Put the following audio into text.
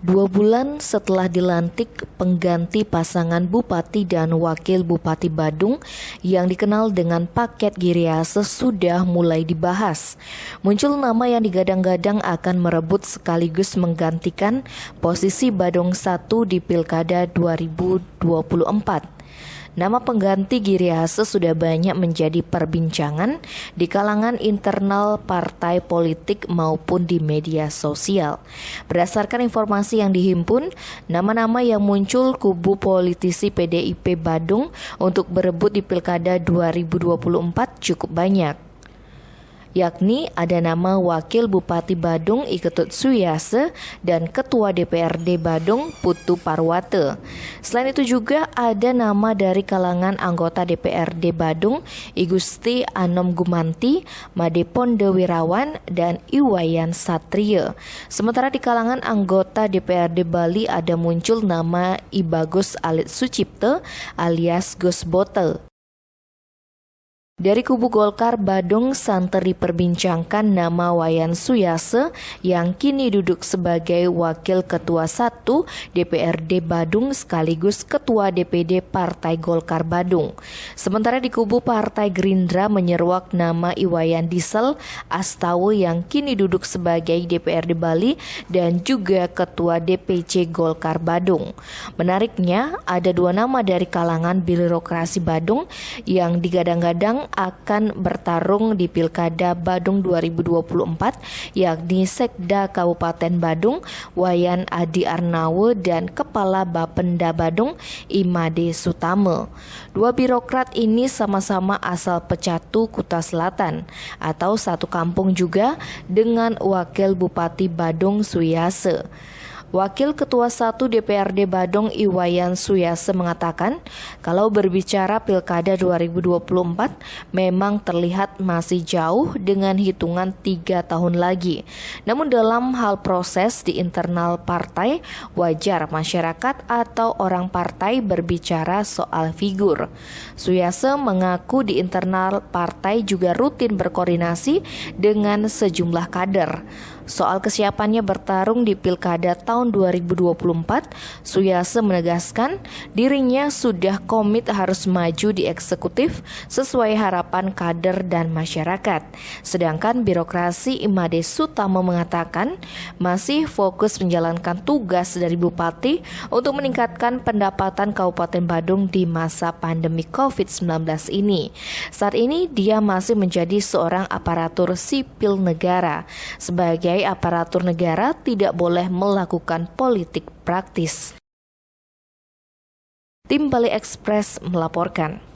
2 bulan setelah dilantik, pengganti pasangan Bupati dan Wakil Bupati Badung yang dikenal dengan paket Giriase sudah mulai dibahas. Muncul nama yang digadang-gadang akan merebut sekaligus menggantikan posisi Badung 1 di Pilkada 2024. Nama pengganti Giriase sudah banyak menjadi perbincangan di kalangan internal partai politik maupun di media sosial. Berdasarkan informasi yang dihimpun, nama-nama yang muncul kubu politisi PDIP Badung untuk berebut di Pilkada 2024 cukup banyak. Yakni ada nama Wakil Bupati Badung Iketut Suyase dan Ketua DPRD Badung Putu Parwate. Selain itu juga ada nama dari kalangan anggota DPRD Badung Igusti Anom Gumanti, Made Ponde Wirawan, dan Iwayan Satria. Sementara di kalangan anggota DPRD Bali ada muncul nama Ibagus Alit Sucipto alias Gus Bote. Dari kubu Golkar Badung santer diperbincangkan nama Wayan Suyase yang kini duduk sebagai Wakil Ketua 1 DPRD Badung sekaligus Ketua DPD Partai Golkar Badung. Sementara di kubu Partai Gerindra menyeruak nama Iwayan Diesel Astawa yang kini duduk sebagai DPRD Bali dan juga Ketua DPC Golkar Badung. Menariknya, ada 2 nama dari kalangan birokrasi Badung yang digadang-gadang akan bertarung di Pilkada Badung 2024, yakni Sekda Kabupaten Badung Wayan Adi Arnawe dan Kepala Bapenda Badung Imade Sutame. 2 birokrat ini sama-sama asal Pecatu, Kuta Selatan atau satu kampung juga dengan Wakil Bupati Badung Suyase. Wakil Ketua 1 DPRD Badung Iwayan Suyase mengatakan kalau berbicara Pilkada 2024 memang terlihat masih jauh dengan hitungan 3 tahun lagi. Namun dalam hal proses di internal partai, wajar masyarakat atau orang partai berbicara soal figur. Suyase mengaku di internal partai juga rutin berkoordinasi dengan sejumlah kader. Soal kesiapannya bertarung di Pilkada tahun 2024, Suyase menegaskan dirinya sudah komit harus maju di eksekutif sesuai harapan kader dan masyarakat. Sedangkan birokrasi Imade Sutame mengatakan masih fokus menjalankan tugas dari Bupati untuk meningkatkan pendapatan Kabupaten Badung di masa pandemi COVID-19 ini. Saat ini dia masih menjadi seorang aparatur sipil negara. Sebagai aparatur negara tidak boleh melakukan politik praktis. Tim Bali Express melaporkan.